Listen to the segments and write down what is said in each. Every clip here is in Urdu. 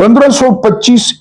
1525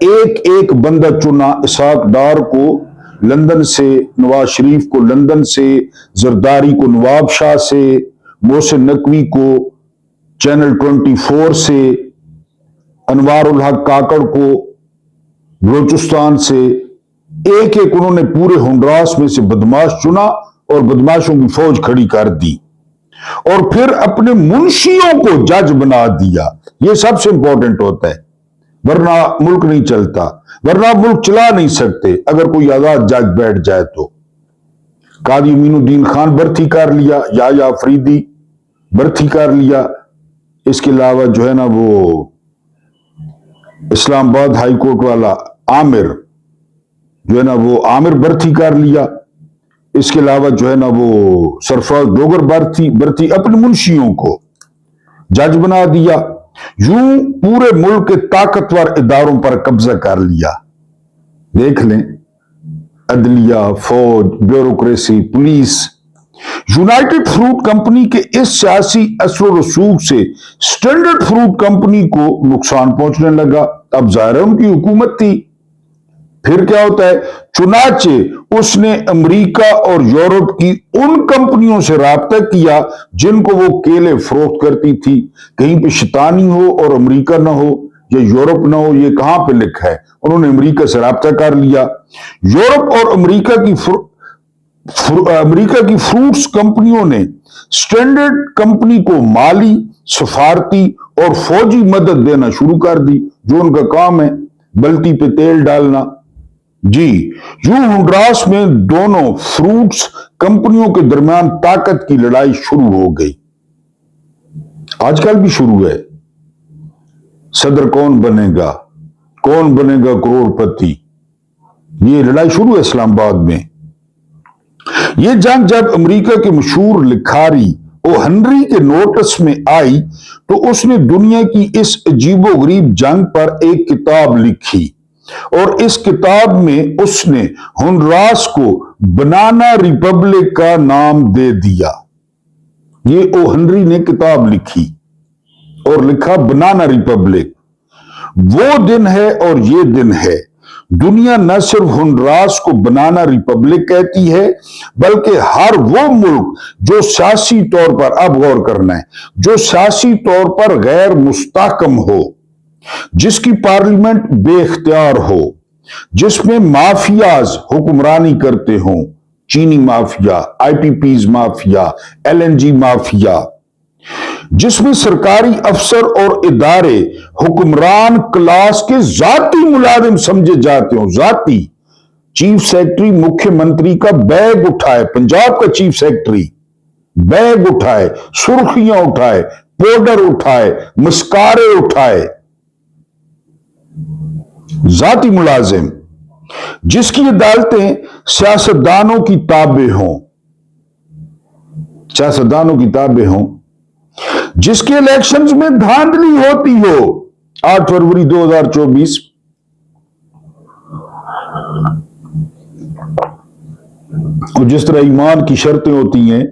ایک ایک بندہ چنا، اسحاق ڈار کو لندن سے، نواز شریف کو لندن سے، زرداری کو نواب شاہ سے، محسن نقوی کو چینل 24 سے، انوار الحق کاکڑ کو بلوچستان سے، ایک ایک انہوں نے پورے ہنڈراس میں سے بدماش چنا اور بدماشوں کی فوج کھڑی کر دی، اور پھر اپنے منشیوں کو جج بنا دیا۔ یہ سب سے امپورٹنٹ ہوتا ہے، ورنہ ملک نہیں چلتا، ورنہ ملک چلا نہیں سکتے اگر کوئی آزاد جج بیٹھ جائے تو۔ قاضی امین الدین خان برتی کر لیا، یا فریدی برتی کر لیا، اس کے علاوہ جو ہے نا وہ اسلام آباد ہائی کورٹ والا عامر جو ہے نا وہ عامر برتی کر لیا، اس کے علاوہ جو ہے نا وہ سرفراز ڈوگر برتی اپنے منشیوں کو جج بنا دیا۔ یوں پورے ملک کے طاقتور اداروں پر قبضہ کر لیا۔ دیکھ لیں، عدلیہ، فوج، bureaucracy, police. United fruit company کے اس سیاسی اثر و رسوخ سے سٹینڈرڈ فروٹ کمپنی کو نقصان پہنچنے لگا۔ اب ظاہر ہے ان کی حکومت تھی۔ پھر کیا ہوتا ہے؟ چنانچہ اس نے امریکہ اور یورپ کی ان کمپنیوں سے رابطہ کیا جن کو وہ کیلے فروخت کرتی تھی۔ کہیں پہ شیطانی ہو اور امریکہ نہ ہو یا یورپ نہ ہو، یہ کہاں پہ لکھا ہے؟ انہوں نے امریکہ سے رابطہ کر لیا۔ یورپ اور امریکہ کی فروٹس کمپنیوں نے سٹینڈرڈ کمپنی کو مالی، سفارتی اور فوجی مدد دینا شروع کر دی، جو ان کا کام ہے، بلتی پہ تیل ڈالنا۔ جی، یوں ہنڈراس میں دونوں فروٹس کمپنیوں کے درمیان طاقت کی لڑائی شروع ہو گئی۔ آج کل بھی شروع ہے۔ صدر کون بنے گا کروڑ پتی، یہ لڑائی شروع ہے اسلام آباد میں۔ یہ جنگ جب امریکہ کے مشہور لکھاری او ہنری کے نوٹس میں آئی تو اس نے دنیا کی اس عجیب و غریب جنگ پر ایک کتاب لکھی، اور اس کتاب میں اس نے ہنڈراس کو بنانا ریپبلک کا نام دے دیا۔ یہ او ہنری نے کتاب لکھی اور لکھا بنانا ریپبلک۔ وہ دن ہے اور یہ دن ہے، دنیا نہ صرف ہنڈراس کو بنانا ریپبلک کہتی ہے، بلکہ ہر وہ ملک جو سیاسی طور پر، اب غور کرنا ہے، جو سیاسی طور پر غیر مستحکم ہو، جس کی پارلیمنٹ بے اختیار ہو، جس میں مافیاز حکمرانی کرتے ہوں، چینی mafia, I P Ps mafia, L N G mafia, جس میں سرکاری افسر اور ادارے حکمران کلاس کے ذاتی ملازم سمجھے جاتے ہوں، ذاتی۔ چیف سیکرٹری مکھیہ منتری کا بیگ اٹھائے، پنجاب کا چیف سیکرٹری بیگ اٹھائے، سرخیاں اٹھائے، پاؤڈر اٹھائے، مسکارے اٹھائے، ذاتی ملازم، جس کی عدالتیں سیاستدانوں کی تابع ہوں، جس کے الیکشنز میں دھاندلی ہوتی ہو۔ 8 فروری 2024 اور جس طرح ایمان کی شرطیں ہوتی ہیں،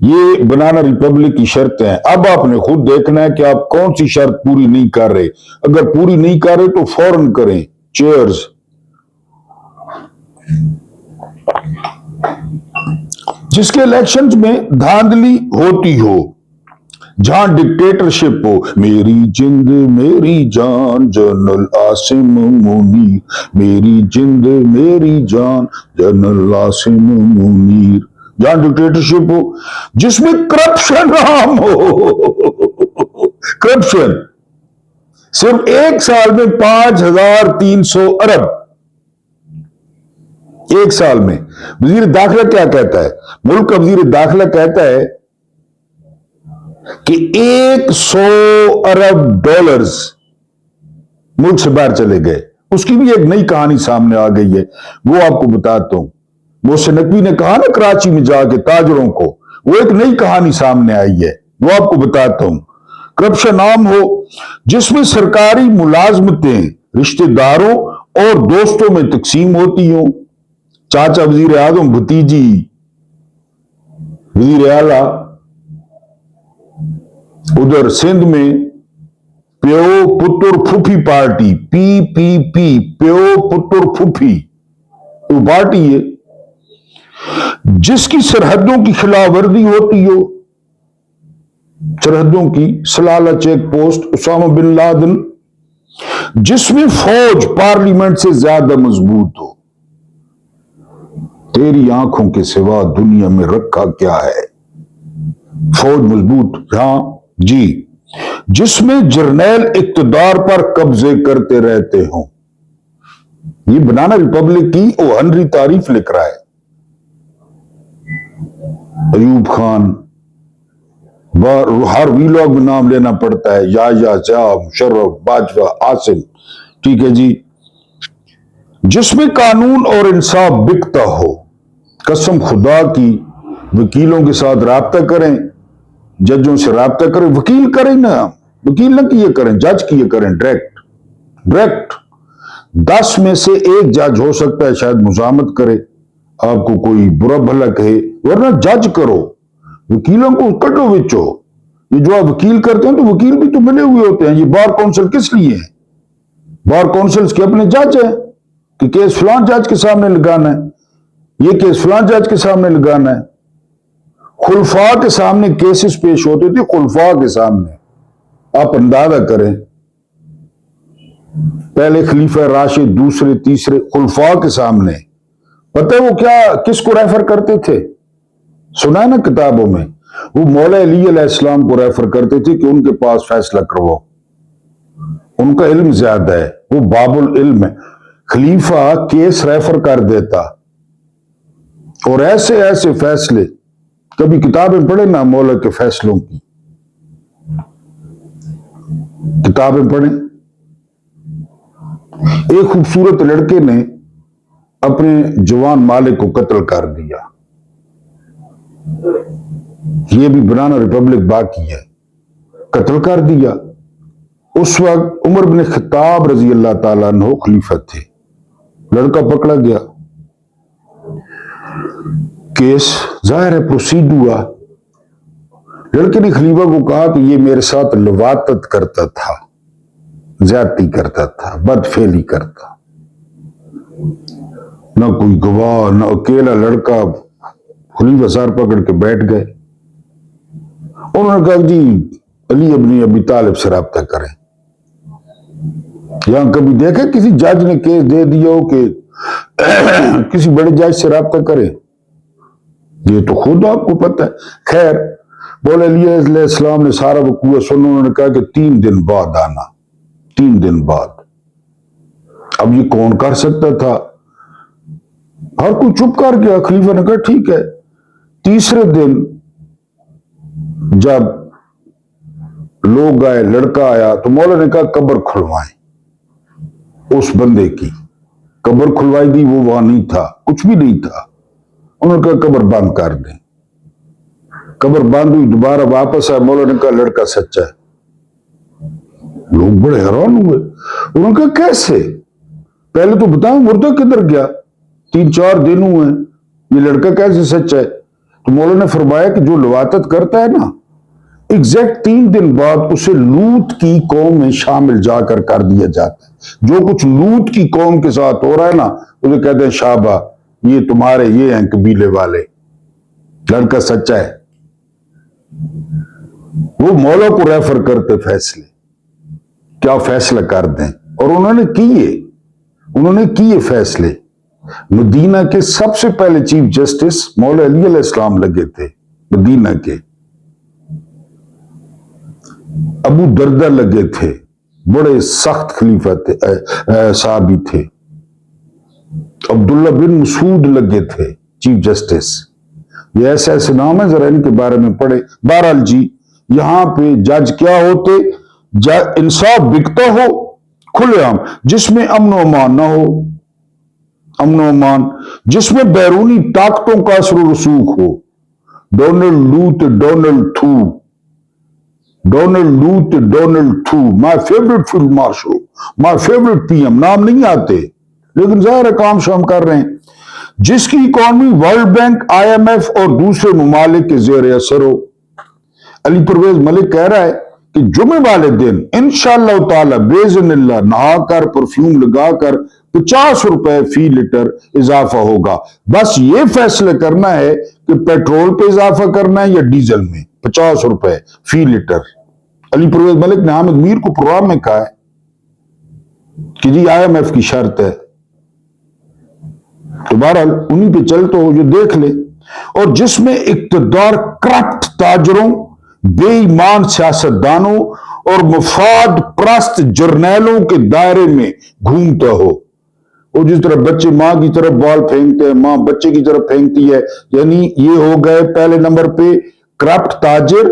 یہ بنانا ریپبلک کی شرطیں ہیں۔ اب آپ نے خود دیکھنا ہے کہ آپ کون سی شرط پوری نہیں کر رہے۔ اگر پوری نہیں کر رہے تو فوراً کریں۔ چیئرز۔ جس کے الیکشنز میں دھاندلی ہوتی ہو، جہاں ڈکٹیٹرشپ ہو، میری جند میری جان جنرل عاصم منیر، میری جند میری جان جنرل عاصم منیر، جہاں ڈکٹیٹرشپ ہو، جس میں کرپشن عام ہو، کرپشن صرف ایک سال میں 5300 ارب، ایک سال میں۔ وزیر داخلہ کیا کہتا ہے؟ ملک کا وزیر داخلہ کہتا ہے کہ 100 ارب ڈالرز ملک سے باہر چلے گئے۔ اس کی بھی ایک نئی کہانی سامنے آ گئی ہے، وہ آپ کو بتاتا ہوں۔ محسن نقوی نے کہا نا کراچی میں جا کے تاجروں کو، وہ ایک نئی کہانی سامنے آئی ہے، وہ آپ کو بتاتا ہوں۔ کرپشن عام ہو، جس میں سرکاری ملازمتیں رشتہ داروں اور دوستوں میں تقسیم ہوتی ہوں، چاچا وزیر اعظم، بھتیجی وزیر اعلیٰ، ادھر سندھ میں پیو پتر پھوپھی پارٹی، پی پی پی، پیو پتر پھوپھی، وہ پارٹی ہے جس کی سرحدوں کی خلاف ورزی ہوتی ہو، سرحدوں کی Salala check post Osama bin Laden, جس میں فوج پارلیمنٹ سے زیادہ مضبوط ہو۔ تیری آنکھوں کے سوا دنیا میں رکھا کیا ہے؟ فوج مضبوط، ہاں جی، جس میں جرنیل اقتدار پر قبضے کرتے رہتے ہوں۔ یہ بنانا ریپبلک کی او ہنری تعریف لکھ رہا ہے۔ ایوب خان، ہر ویلاگ میں نام لینا پڑتا ہے، یا مشرف، باجوہ، عاصم، ٹھیک ہے جی، جس میں قانون اور انصاف بکتا ہو۔ قسم خدا کی، وکیلوں کے ساتھ رابطہ کریں، ججوں سے رابطہ کریں، وکیل کریں نا، وکیل نہ کیے کریں، جج کیے کریں، ڈائریکٹ 10 میں سے 1 جج ہو سکتا ہے شاید مزاحمت کرے، آپ کو کوئی برا بھلا کہے، ورنہ جج کرو، وکیلوں کو کٹو وچو۔ یہ جو آپ وکیل کرتے ہیں تو وکیل بھی تو ملے ہوئے ہوتے ہیں۔ یہ بار کونسل کس لیے ہے؟ بار کونسلز کے اپنے جج ہیں کہ کیس فلاں جج کے سامنے لگانا ہے، یہ کیس فلاں جج کے سامنے لگانا ہے۔ خلفاء کے سامنے کیسز پیش ہوتے تھے، خلفاء کے سامنے، آپ اندازہ کریں، پہلے خلیفہ راشد، دوسرے تیسرے، خلفاء کے سامنے۔ پتہ ہے وہ کیا کس کو ریفر کرتے تھے؟ سنا ہے نا کتابوں میں، وہ مولا علی علیہ السلام کو ریفر کرتے تھے کہ ان کے پاس فیصلہ کرواؤ، ان کا علم زیادہ ہے، وہ باب العلم ہے۔ خلیفہ کیس ریفر کر دیتا، اور ایسے ایسے فیصلے، کبھی کتابیں پڑھیں نا مولا کے فیصلوں کی، کتابیں پڑھیں۔ ایک خوبصورت لڑکے نے اپنے جوان مالک کو قتل کر دیا، یہ بھی بنانا ریپبلک باقی ہے، قتل کر دیا۔ اس وقت عمر بن خطاب رضی اللہ تعالیٰ عنہ خلیفہ تھے، لڑکا پکڑا گیا، کیس ظاہر ہے پروسیڈ ہوا۔ لڑکے نے خلیفہ کو کہا کہ یہ میرے ساتھ لواطت کرتا تھا، زیادتی کرتا تھا، بدفعلی کرتا، نہ کوئی گواہ، نہ اکیلا لڑکا۔ خلیفہ سار پکڑ کے بیٹھ گئے، انہوں نے کہا جی علی ابن ابی طالب سے رابطہ کریں۔ یہاں کبھی دیکھے کسی جج نے کیس دے دیا ہو کہ کسی بڑے جج سے رابطہ کرے؟ یہ تو خود آپ کو پتہ ہے۔ خیر، بولے علی علیہ السلام نے سارا وقوع سنا، انہوں نے کہا کہ 3 دن بعد آنا، 3 دن بعد۔ اب یہ کون کر سکتا تھا؟ ہر کوئی چپ کر گیا۔ خلیفہ نے کہا ٹھیک ہے۔ تیسرے دن جب لوگ آئے، لڑکا آیا، تو مولا نے کہا قبر کھلوائیں، اس بندے کی قبر کھلوائی گئی، وہ وہاں نہیں تھا، کچھ بھی نہیں تھا۔ انہوں نے کہا قبر بند کر دیں، قبر بند ہوئی، دوبارہ واپس آئے، مولا نے کہا لڑکا سچا ہے۔ لوگ بڑے حیران ہوئے، انہوں نے کہا کیسے؟ پہلے تو بتائیں مردہ کدھر گیا؟ 3-4 دن ہوئے ہیں، یہ لڑکا کیسے سچا ہے؟ تو مولا نے فرمایا کہ جو لواطت کرتا ہے نا، ایگزیکٹ 3 دن بعد اسے لوط کی قوم میں شامل جا کر دیا جاتا ہے۔ جو کچھ لوط کی قوم کے ساتھ ہو رہا ہے نا، اسے کہتے ہیں شابہ، یہ تمہارے یہ ہیں قبیلے والے، لڑکا سچا ہے۔ وہ مولا کو ریفر کرتے فیصلے، کیا فیصلہ کر دیں، اور انہوں نے کیے فیصلے۔ مدینہ کے سب سے پہلے چیف جسٹس مولا علی علیہ السلام لگے تھے، مدینہ کے ابو دردہ لگے تھے، بڑے سخت خلیفہ تھے، صحابی تھے۔ عبداللہ بن مسعود لگے تھے چیف جسٹس۔ یہ ایسے ایسے نام ہیں، ذرا ان کے بارے میں پڑھے۔ بہرحال جی، یہاں پہ جج کیا ہوتے؟ انصاف بکتا ہو کھلے عام، جس میں امن و امان نہ ہو، امن و امان، جس میں بیرونی طاقتوں کا اثر و رسوخ ہو۔ ڈونلڈ تھو، my favourite field marshal, my favourite PM ایم، نام نہیں آتے لیکن ظاہر کام شام کر رہے ہیں۔ جس کی اکانومی ورلڈ بینک، IMF اور دوسرے ممالک کے زیر اثر ہو۔ علی پرویز ملک کہہ رہا ہے کہ جمعے والے دن انشاءاللہ تعالی باذنillah نہا کر پرفیوم لگا کر 50 روپے فی لیٹر اضافہ ہوگا. بس یہ فیصلہ کرنا ہے کہ پیٹرول پہ اضافہ کرنا ہے یا ڈیزل میں. 50 روپے فی لیٹر. علی پرویز ملک نے حامد میر کو پروگرام میں کہا ہے کہ جی IMF کی شرط ہے. تو بہرحال انہی پہ چلتے ہو جو دیکھ لے. اور جس میں اقتدار کرپٹ تاجروں، بے ایمان سیاستدانوں اور مفاد پرست جرنیلوں کے دائرے میں گھومتا ہو. اور جس طرح بچے ماں کی طرف بال پھینکتے ہیں، ماں بچے کی طرف پھینکتی ہے، یعنی یہ ہو گئے پہلے نمبر پہ کرپٹ تاجر،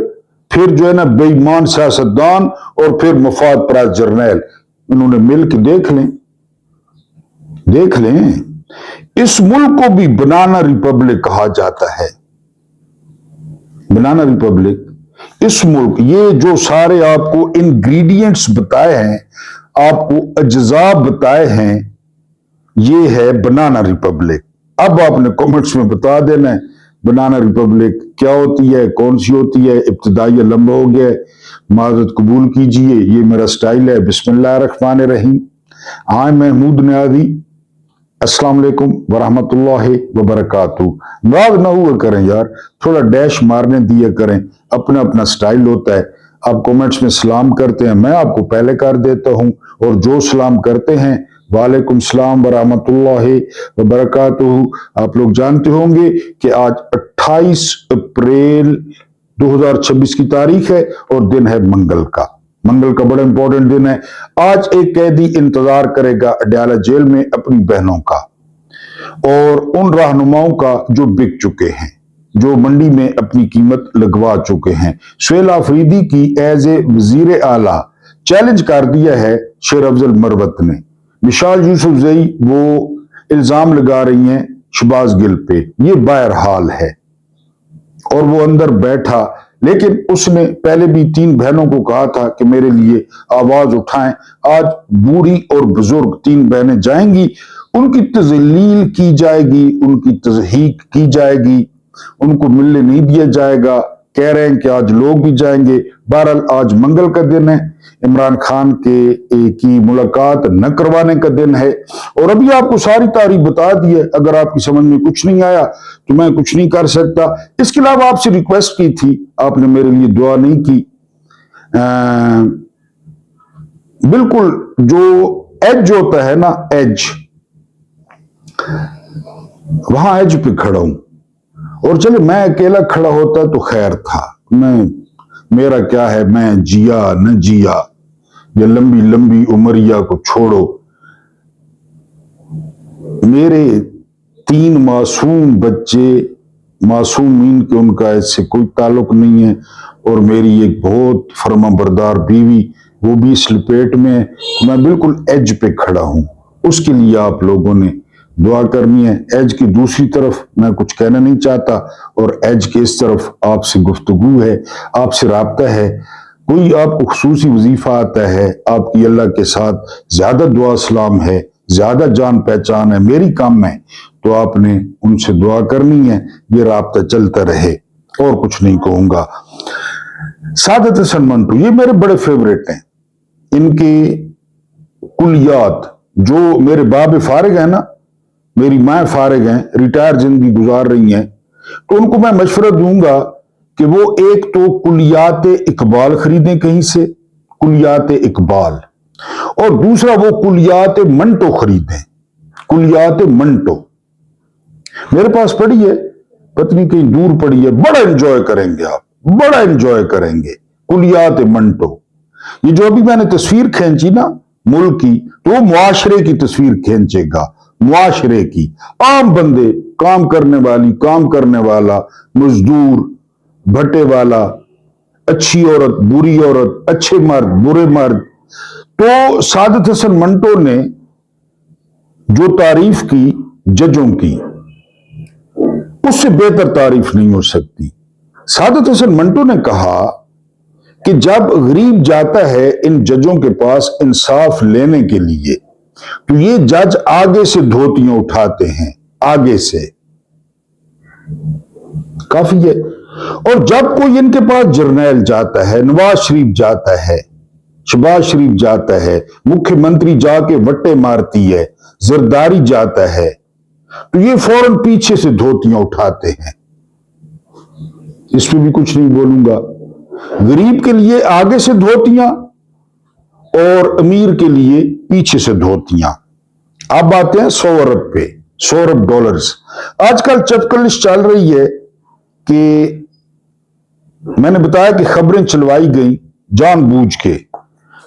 پھر جو ہے نا بے ایمان سیاستدان، اور پھر مفاد پرست جرنیل. انہوں نے مل کے دیکھ لیں. اس ملک کو بھی بنانا ریپبلک کہا جاتا ہے. Banana republic. اس ملک، یہ جو سارے آپ کو انگریڈینٹس بتائے ہیں، آپ کو اجزاء بتائے ہیں، یہ ہے بنانا ریپبلک. اب آپ نے کمنٹس میں بتا دینا ہے بنانا ریپبلک کیا ہوتی ہے، کون سی ہوتی ہے. ابتدائی لمبا ہو گیا ہے، معذرت قبول کیجئے، یہ میرا سٹائل ہے. بسم اللہ الرحمن الرحیم. محمود نیازی. السلام علیکم ورحمۃ اللہ وبرکاتہ. ناراض نہ ہوا کریں یار، تھوڑا ڈیش مارنے دیا کریں. اپنا اپنا سٹائل ہوتا ہے. آپ کومنٹس میں سلام کرتے ہیں، میں آپ کو پہلے کر دیتا ہوں، اور جو سلام کرتے ہیں وعلیکم السلام ورحمۃ اللہ وبرکاتہ. آپ لوگ جانتے ہوں گے کہ آج 28 اپریل 2026 کی تاریخ ہے اور دن ہے منگل کا. منگل کا بڑا امپورٹنٹ دن ہے. آج ایک قیدی انتظار کرے گا اڈیالہ جیل میں اپنی بہنوں کا اور ان رہنماؤں کا جو بک چکے ہیں، جو منڈی میں اپنی قیمت لگوا چکے ہیں. سہیل آفریدی کی ایز اے وزیر اعلیٰ چیلنج کر دیا ہے شیر افضل مروت نے. مشال یوسف زئی وہ الزام لگا رہی ہیں شہباز گل پہ. یہ بہرحال ہے اور وہ اندر بیٹھا، لیکن اس نے پہلے بھی 3 بہنوں کو کہا تھا کہ میرے لیے آواز اٹھائیں. آج بوڑھی اور بزرگ 3 بہنیں جائیں گی، ان کی تذلیل کی جائے گی، ان کی تضحیک کی جائے گی، ان کو ملنے نہیں دیا جائے گا. کہہ رہے ہیں کہ آج لوگ بھی جائیں گے. بہرحال آج منگل کا دن ہے، عمران خان کی ملاقات نہ کروانے کا دن ہے. اور ابھی آپ کو ساری تاریخ بتا دی ہے. اگر آپ کی سمجھ میں کچھ نہیں آیا تو میں کچھ نہیں کر سکتا. اس کے علاوہ آپ سے ریکویسٹ کی تھی، آپ نے میرے لیے دعا نہیں کی. بالکل جو ایج ہوتا ہے نا، ایج، وہاں ایج پہ کھڑا ہوں. اور چلے میں اکیلا کھڑا ہوتا تو خیر تھا. میرا کیا ہے، میں جیا نہ جیا، یہ لمبی لمبی عمریا کو چھوڑو. میرے 3 معصوم بچے، معصومین کے ان کا ایسے کوئی تعلق نہیں ہے، اور میری ایک بہت فرما بردار بیوی، وہ بھی اس لپیٹ میں ہے. میں بالکل ایج پہ کھڑا ہوں. اس کے لیے آپ لوگوں نے دعا کرنی ہے. ایج کی دوسری طرف میں کچھ کہنا نہیں چاہتا، اور ایج کے اس طرف آپ سے گفتگو ہے، آپ سے رابطہ ہے. کوئی آپ کو خصوصی وظیفہ آتا ہے، آپ کی اللہ کے ساتھ زیادہ دعا سلام ہے، زیادہ جان پہچان ہے، میری کام میں، تو آپ نے ان سے دعا کرنی ہے. یہ رابطہ چلتا رہے، اور کچھ نہیں کہوں گا. سعادت حسن منٹو یہ میرے بڑے فیوریٹ ہیں. ان کے کلیات، جو میرے باب فارغ ہیں نا، میری ماں فارغ ہیں، ریٹائر زندگی گزار رہی ہیں، تو ان کو میں مشورہ دوں گا کہ وہ ایک تو کلیات اقبال خریدیں کہیں سے، کلیات اقبال، اور دوسرا وہ کلیات منٹو خریدیں. کلیات منٹو میرے پاس پڑی ہے، پتنی کہیں دور پڑی ہے. بڑا انجوائے کریں گے آپ، بڑا انجوائے کریں گے. کلیات منٹو. یہ جو ابھی میں نے تصویر کھینچی نا ملک کی، تو وہ معاشرے کی تصویر کھینچے گا. معاشرے کی، عام بندے، کام کرنے والی، کام کرنے والا، مزدور، بھٹے والا، اچھی عورت، بری عورت، اچھے مرد، برے مرد. تو سعادت حسن منٹو نے جو تعریف کی ججوں کی، اس سے بہتر تعریف نہیں ہو سکتی. سعادت حسن منٹو نے کہا کہ جب غریب جاتا ہے ان ججوں کے پاس انصاف لینے کے لیے، تو یہ جج آگے سے دھوتیاں اٹھاتے ہیں، آگے سے. کافی ہے. اور جب کوئی ان کے پاس جرنیل جاتا ہے, نواز شریف جاتا ہے, شہباز شریف جاتا ہے, مکھیہ منتری جا کے وٹے مارتی ہے, زرداری جاتا ہے, تو یہ فوراً پیچھے سے دھوتیاں اٹھاتے ہیں. اس پہ بھی کچھ نہیں بولوں گا. غریب کے لیے آگے سے دھوتیاں اور امیر کے لیے پیچھے سے دھوتیاں. اب آتے ہیں 100 ارب پہ, 100 ارب ڈالرز. آج کل چپکلش چل رہی ہے کہ میں نے بتایا کہ خبریں چلوائی گئیں, جان بوجھ کے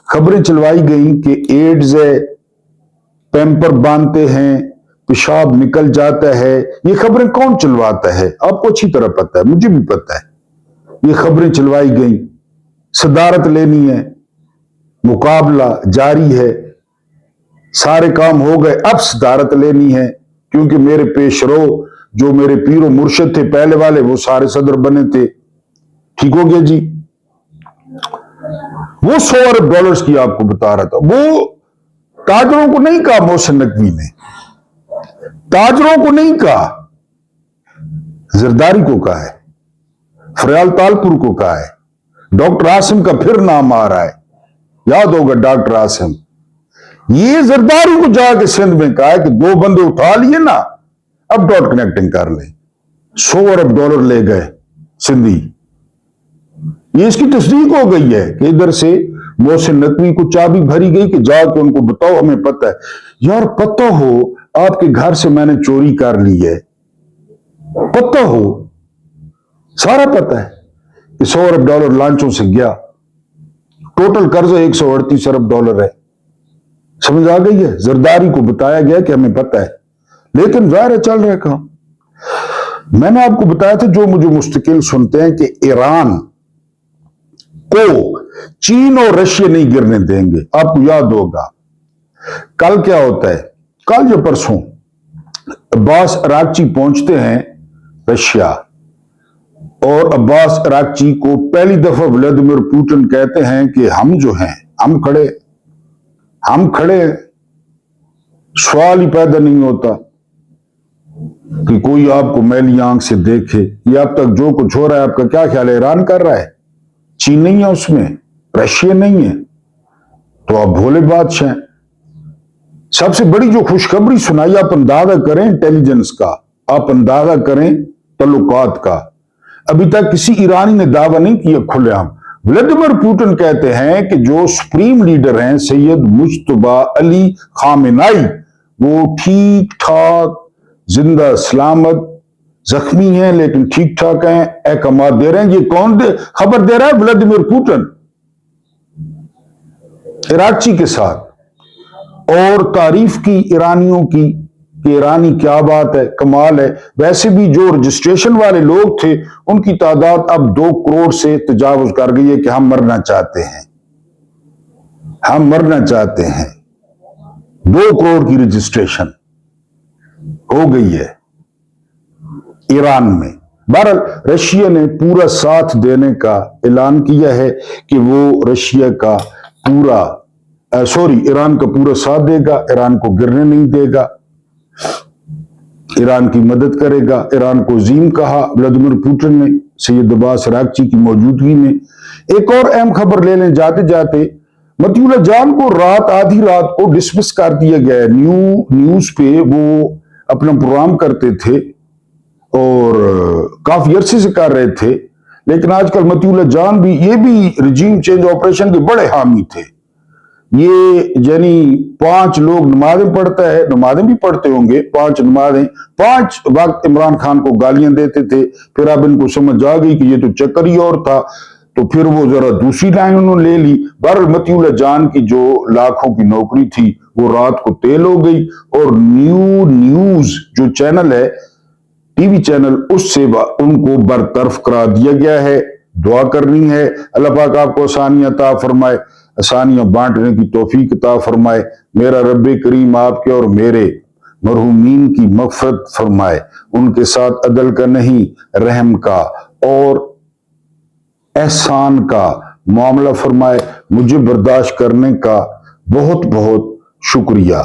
خبریں چلوائی گئیں کہ ایڈز ہے, پیمپر باندھتے ہیں, پیشاب نکل جاتا ہے. یہ خبریں کون چلواتا ہے؟ آپ کو اچھی طرح پتا ہے, مجھے بھی پتا ہے. یہ خبریں چلوائی گئیں, صدارت لینی ہے, مقابلہ جاری ہے, سارے کام ہو گئے, اب صدارت لینی ہے کیونکہ میرے پیش رو جو میرے پیر و مرشد تھے پہلے والے وہ سارے صدر بنے تھے. ٹھیک ہو گیا جی. وہ 100 ارب ڈالرز کی آپ کو بتا رہا تھا. وہ تاجروں کو نہیں کہا, محسن نقوی نے تاجروں کو نہیں کہا, زرداری کو کہا ہے, فریال تالپور کو کہا ہے. ڈاکٹر عاصم کا پھر نام آ رہا ہے, یاد ہوگا ڈاکٹر عاصم. یہ زرداری کو جا کے سندھ میں کہا ہے کہ 2 بندے اٹھا لیے نا, اب ڈاٹ کنیکٹنگ کر لیں. 100 ارب ڈالر لے گئے سندھی. یہ اس کی تصدیق ہو گئی ہے کہ ادھر سے محسن نقوی کو چابی بھری گئی کہ جا کے ان کو بتاؤ ہمیں پتہ ہے. یار پتہ ہو آپ کے گھر سے میں نے چوری کر لی ہے, پتہ ہو, سارا پتہ ہے کہ 100 ارب ڈالر لانچوں سے گیا. ٹوٹل قرض 138 ارب ڈالر ہے. سمجھ آ گئی ہے؟ زرداری کو بتایا گیا کہ ہمیں پتہ ہے, لیکن ظاہر ہے چل رہا کام. میں نے آپ کو بتایا تھا, جو مجھے مستقل سنتے ہیں, کہ ایران کو چین اور رشیا نہیں گرنے دیں گے. آپ کو یاد ہوگا کل کیا ہوتا ہے, کل جو پرسوں عباس اراغچی پہنچتے ہیں رشیا, اور عباس اراغچی کو پہلی دفعہ ولادیمیر پوٹن کہتے ہیں کہ ہم جو ہیں ہم کھڑے. سوال ہی پیدا نہیں ہوتا کہ کوئی آپ کو میلی آنکھ سے دیکھے. یہ اب تک جو کچھ ہو رہا ہے آپ کا کیا خیال ہے؟ ایران کر رہا ہے, چین نہیں ہے اس میں, رشیا نہیں ہے, تو آپ بھولے بادشاہ ہیں. سب سے بڑی جو خوشخبری سنائی, آپ اندازہ کریں انٹیلیجنس کا, آپ اندازہ کریں تعلقات کا. ابھی تک کسی ایرانی نے دعویٰ نہیں کیا کھلے عام. ولادیمیر پوٹن کہتے ہیں کہ جو سپریم لیڈر ہیں سید مجتبی علی خامنائی, وہ ٹھیک ٹھاک زندہ سلامت, زخمی ہیں لیکن ٹھیک ٹھاک ہیں, احکامات دے رہے ہیں. یہ کون خبر دے رہا ہے؟ ولادیمیر پوٹن اراغچی کے ساتھ. اور تعریف کی ایرانیوں کی کہ ایرانی کیا بات ہے, کمال ہے. ویسے بھی جو رجسٹریشن والے لوگ تھے ان کی تعداد اب 2 کروڑ سے تجاوز کر گئی ہے کہ ہم مرنا چاہتے ہیں, ہم مرنا چاہتے ہیں. 2 کروڑ کی رجسٹریشن ہو گئی ہے ایران میں. بہرحال رشیا نے پورا ساتھ دینے کا اعلان کیا ہے کہ وہ رشیا کا ایران کا پورا ساتھ دے گا, ایران کو گرنے نہیں دے گا, ایران کی مدد کرے گا. ایران کو عظیم کہا ولادیمیر پوٹن نے سید عباس اراغچی کی موجودگی میں. ایک اور اہم خبر لے لیں جاتے جاتے, مطیع اللہ جان کو آدھی رات کو ڈسمس کر دیا گیا ہے. نیوز پہ وہ اپنا پروگرام کرتے تھے اور کافی عرصے سے کر رہے تھے, لیکن آج کل مطیع اللہ جان بھی, یہ بھی رجیم چینج آپریشن کے بڑے حامی تھے. یہ یعنی 5 لوگ نمازیں پڑھتا ہے, نمازیں بھی پڑھتے ہوں گے, 5 نمازیں 5 وقت عمران خان کو گالیاں دیتے تھے. پھر اب ان کو سمجھ آ گئی کہ یہ تو چکر ہی اور تھا, تو پھر وہ ذرا دوسری لائن انہوں نے لے لی. بہرحال مطیع اللہ جان کی جو لاکھوں کی نوکری تھی وہ رات کو تیل ہو گئی, اور نیوز جو چینل ہے, ٹی وی چینل, اس سے ان کو برطرف کرا دیا گیا ہے. دعا کرنی ہے اللہ پاک آپ کو آسانیاں عطا فرمائے, آسانیاں بانٹنے کی توفیق عطا فرمائے. میرا رب کریم آپ کے اور میرے مرحومین کی مغفرت فرمائے, ان کے ساتھ عدل کا نہیں رحم کا اور احسان کا معاملہ فرمائے. مجھے برداشت کرنے کا بہت بہت شکریہ.